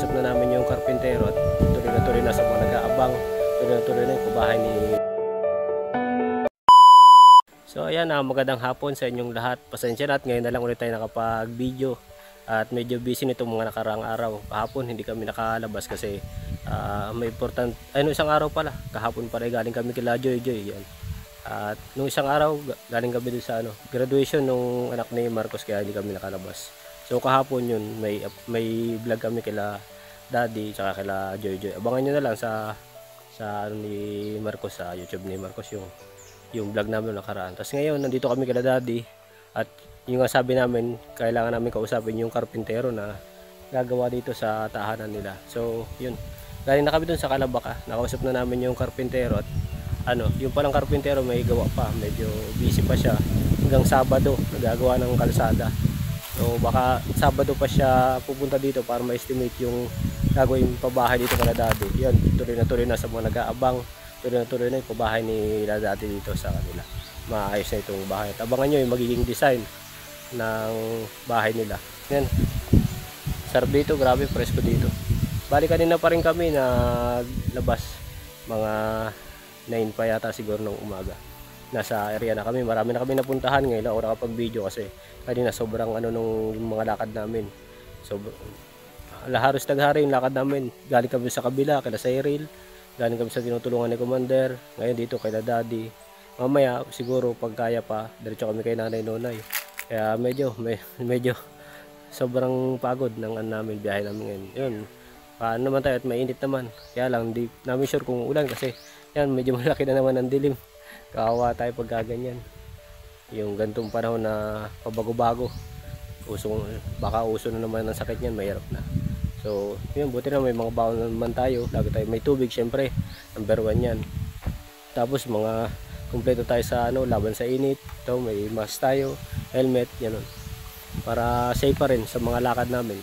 nakausap na namin yung karpintero at tuloy na sa mga nag-aabang, tuloy na yung pabahay ni... So ayan, magandang hapon sa inyong lahat. Pasensya na at ngayon na lang ulit tayo nakapag-video at medyo busy nitong mga nakaraang araw. Kahapon hindi kami nakalabas kasi may important, isang araw pala, kahapon pala galing kami kila Joy yan. At nung isang araw galing kami dun sa graduation nung anak ni Marcos, kaya hindi kami nakalabas. So kahapon yun, may vlog kami kila Daddy tsaka kila Joy. Abangan nyo na lang sa ni Marcos, sa YouTube ni Marcos yung vlog namin nakaraan. Tapos ngayon nandito kami kila Daddy at yung nga sabi namin, kailangan namin kausapin yung karpintero na gagawa dito sa tahanan nila. So yun, galing na kami dun sa Calabaka, nakausap na namin yung karpintero at yung palang karpintero may gawa pa, medyo busy pa siya hanggang Sabado nagagawa ng kalsada. So baka Sabado pa siya pupunta dito para ma-estimate yung gagawin pabahay dito kala Daddy. Yan, tuloy na sa mga nag-aabang, tuloy na yung pabahay ni Daddy dito sa kanila. Maayos na itong bahay. At abangan nyo yung magiging design ng bahay nila. Yan, sarap dito, grabe, presko dito. Bali kanina pa rin kami na labas, mga 9 pa yata siguro ng umaga. Nasa area na kami, marami na kami napuntahan ngayon ako nakapag-video kasi kanina sobrang nung mga lakad namin. So halos taghari yung lakad namin. Galing kami sa kabila kila Cyril, galing kami sa tinutulungan ni Commander, ngayon dito kay Daddy. Mamaya siguro pag kaya pa diretso kami kay Nanay Nonay. Kaya medyo sobrang pagod ng namin, biyahe namin ngayon. Yun, paano naman tayo at mainit naman, kaya lang hindi namin sure kung ulan kasi yan, medyo malaki na naman ang dilim. Kawawa tayo pag gaganyan. Yung gantong panahon na pabago-bago. Baka uso na naman ng sakit niyan, mahirap na. So, yun, buti na may mga baon naman tayo. Lagi tayo may tubig, syempre. Number 1 yan. Tapos mga kumpleto tayo sa laban sa init. Ito, may mask tayo, helmet, yan. Para safe pa rin sa mga lakad namin.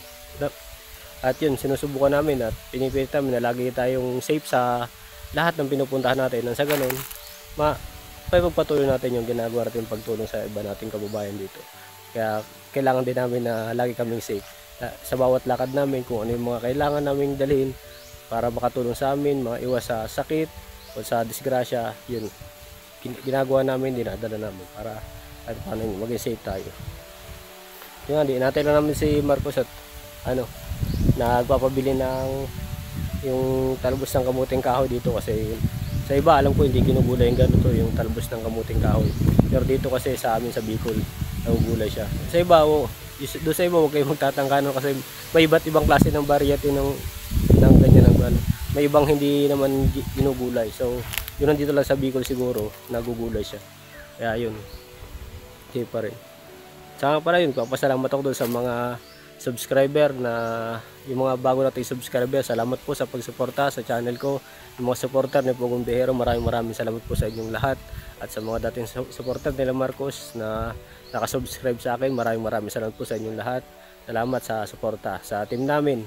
At yun, sinusubukan namin at pinipilit namin na lagi tayong safe sa lahat ng pinupuntahan natin. Nang sa ganun, pagpatuloy natin yung ginagawa natin pagtulong sa iba nating kababayan dito. Kaya kailangan din namin na lagi kaming safe sa bawat lakad namin, kung ano yung mga kailangan naming dalhin para makatulong sa amin, mga iwas sa sakit o sa disgrasya. Yun, ginagawa namin, dinadala namin para paano maging safe tayo. Yun, natin lang namin si Marcos at nagpapabili ng yung talbos ng kamuting kahoy dito kasi sa iba alam ko hindi ginugulay yung ganito yung talbos ng kamuting kahoy, pero dito kasi sa amin sa Bicol nagugulay siya. Sa iba doon sa iba huwag kayong magtatangka kasi may iba't ibang klase ng variety ng ganyan may ibang hindi naman ginugulay. So yun, nandito lang sa Bicol siguro nagugulay siya, kaya yun hindi pa rin. Saka para yun, papasalamat ako doon sa mga subscriber na yung mga bago nating subscriber. Salamat po sa pagsuporta sa channel ko. Yung mga supporter ni Pugong Bihero, maraming salamat po sa inyong lahat. At sa mga dating supporter nila Marcos na nakasubscribe sa akin, maraming salamat po sa inyong lahat. Salamat sa suporta sa team namin,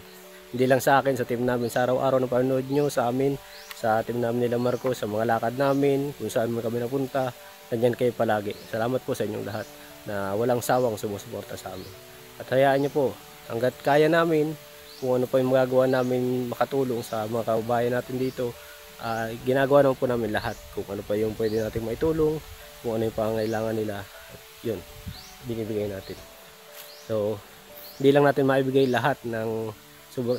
hindi lang sa akin, sa team namin. Sa araw-araw na panonood nyo sa amin, sa team namin nila Marcos, sa mga lakad namin, kung saan man kami napunta, nandyan kayo palagi. Salamat po sa inyong lahat na walang sawang sumusuporta sa amin. At hayaan nyo po, hanggat kaya namin, kung ano pa yung magagawa namin makatulong sa mga kababayan natin dito, ginagawa naman po namin lahat. Kung ano pa yung pwede natin maitulong, kung ano yung pangangailangan nila, yun, binibigay natin. So, hindi lang natin maibigay lahat ng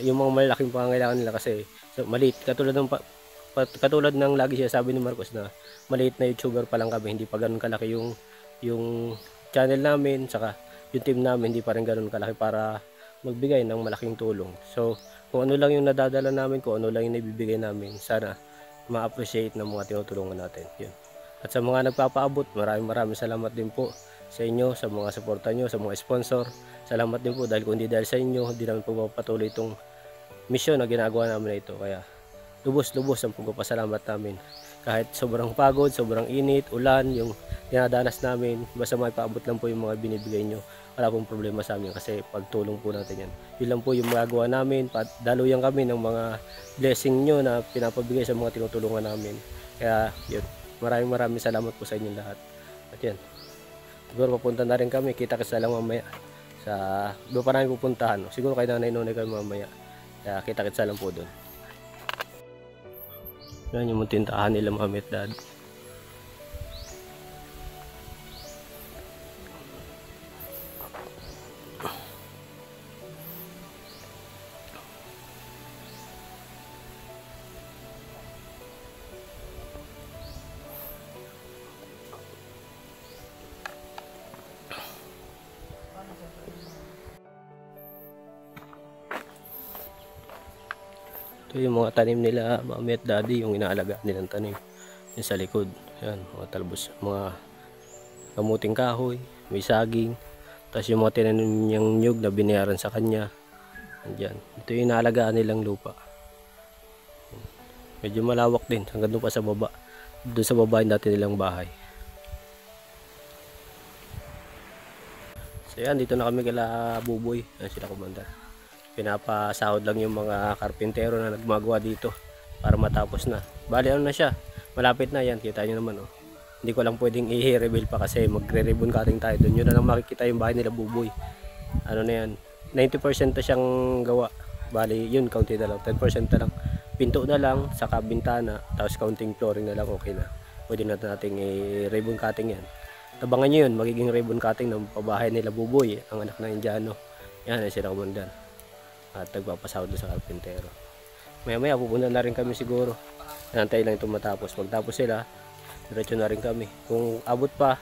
yung mga malaking pangangailangan nila kasi maliit. Katulad ng lagi siya sabi ni Marcos na maliit na YouTuber pa lang kami, hindi pa ganun kalaki yung channel namin, saka yung team namin hindi pa rin ganoon kalaki para magbigay ng malaking tulong. So kung ano lang yung nadadala namin, kung ano lang yung nabibigay namin, sana ma-appreciate ng mga tinutulungan natin. Yun. At sa mga nagpapaabot, maraming salamat din po sa inyo, sa mga suporta nyo, sa mga sponsor. Salamat din po dahil kung hindi dahil sa inyo, hindi namin pagpapatuloy itong misyon na ginagawa namin na ito. Kaya lubos ang pagpapasalamat namin. Kahit sobrang pagod, sobrang init, ulan, yung dinadanas namin, basta maipaabot lang po yung mga binibigay nyo, wala pong problema sa amin kasi pagtulong po natin yan. Yun lang po yung magagawa namin, daluyan kami ng mga blessing nyo na pinapabigay sa mga tinutulungan namin. Kaya yun, maraming salamat po sa inyong lahat. At yan, siguro papunta na rin kami, kita kasi lang mamaya sa doon pa namin pupuntahan. Siguro kay Nanay Nonay kami mamaya. Kaya kita-kitsa lang po doon. Yan yung tintahan nila Mami at Dad. Ito yung mga tanim nila Mami at Daddy, yung inaalagaan nilang tanim. Yung sa likod. Yan, mga talbos, mga kamuting kahoy, may saging. Tapos yung mga tinanim niyang nyug na binayaran sa kanya. Andyan. Ito yung inaalagaan nilang lupa. Medyo malawak din, hanggang doon pa sa baba. Doon sa baba yung dati nilang bahay. So yan, dito na kami kala Buboy. Yan sila Commander. Pinapasahod lang yung mga karpintero na nagmagawa dito para matapos na. Bali ano na siya, malapit na yan, kita nyo naman oh. Hindi ko lang pwedeng i-reveal pa kasi magre-ribbon cutting tayo doon. Yun na lang makikita yung bahay nila Buboy. Ano na yan, 90% na siyang gawa. Bali yun, kaunti na lang, 10% na lang. Pinto na lang, saka bintana, tapos counting flooring na lang, okay na. Pwede na natin i-ribbon cutting yan. Tabangan nyo yun, magiging ribbon cutting ng pabahay nila Buboy, ang anak ng Indiano. Yan ay sila Commander. At nagpapasahod sa karpintero. Maya pupunta na rin kami siguro. Nantay lang itong matapos. Pagtapos sila, diretso na rin kami. Kung abot pa,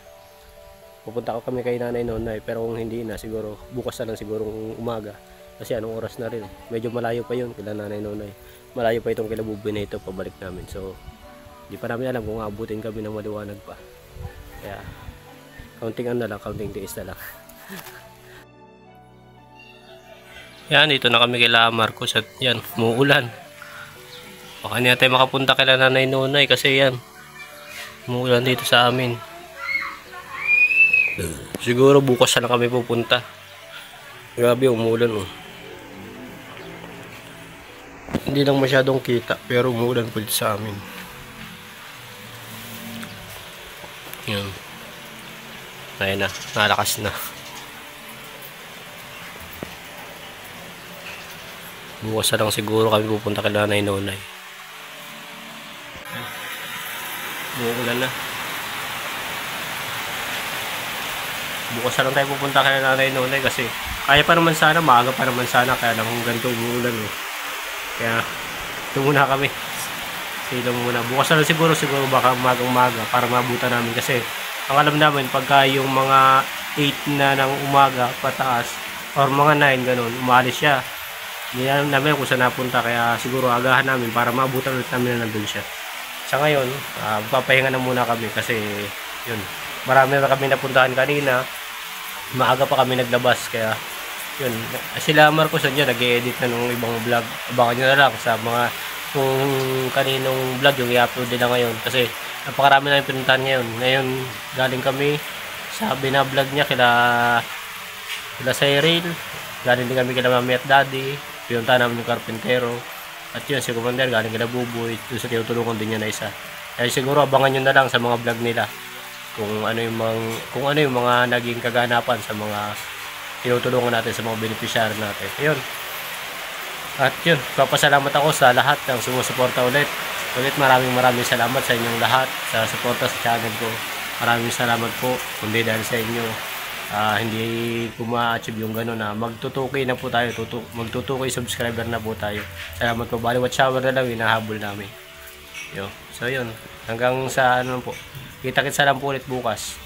pupunta ko kami kay Nanay Nonay. Pero kung hindi na, siguro bukas na lang sigurong umaga. Kasi anong oras na rin. Medyo malayo pa yun kila Nanay Nonay. Malayo pa itong kila Buboy na ito pabalik namin. So, hindi pa namin alam kung abutin kami ng maliwanag pa. Kaya, counting na lang, counting days na lang. Yan, dito na kami kila Marcos at yan, muulan. Baka hindi natin makapunta kila Nanay Nonay kasi yan, muulan dito sa amin. Siguro bukas na kami pupunta. Grabe, umuulan oh. Hindi lang masyadong kita pero umuulan po dito sa amin. Yan. Ayun na, nalakas na. Bukas na lang siguro kami pupunta kay Nanay Nonay. Umuulan na. Bukas na lang tayo pupunta kay Nanay Nonay kasi kaya pa naman sana, maaga pa naman sana, kaya lang kung ganito umuulan eh. Kaya ito muna kami. Sila muna. Bukas na lang siguro baka umaga para mabutan namin kasi ang alam namin pagka yung mga 8 na ng umaga pataas or mga 9 ganun, umalis siya. Hindi namin kung saan napunta kaya siguro agahan namin para maabutan ulit namin na nandun siya. Sa ngayon, papahinga na muna kami kasi yun, marami na kami napuntahan kanina. Maaga pa kami naglabas kaya yun, sila Marcos dyan nag-e-edit na ng ibang vlog. Abangan nyo na lang sa mga kung kaninong vlog yung i-upload nila ngayon kasi napakarami na yung pinuntahan ngayon. Galing kami sa binablog niya kila Cyril, galing din kami kila Mami at Daddy. Pinuntahan namin yung karpintero. At yun, si Commander, galing kila Buboy. Doon sa tinutulungan din niya na isa. Kaya siguro abangan nyo na lang sa mga vlog nila. Kung ano yung mga naging kaganapan sa mga tinutulungan natin, sa mga beneficiary natin. Yun. At yun, papasalamat ako sa lahat ng sumusuporta ulit. Maraming salamat sa inyong lahat sa suporta sa channel ko. Maraming salamat po. Kundi dahil sa inyo, hindi ko ma-achieve yung gano'n na magtutukoy na po tayo, magtutukoy subscriber na po tayo. Salamat po, bali watch hour na lang hinahabol namin. So yun, hanggang sa ano po, kita-kitsa lang po ulit bukas.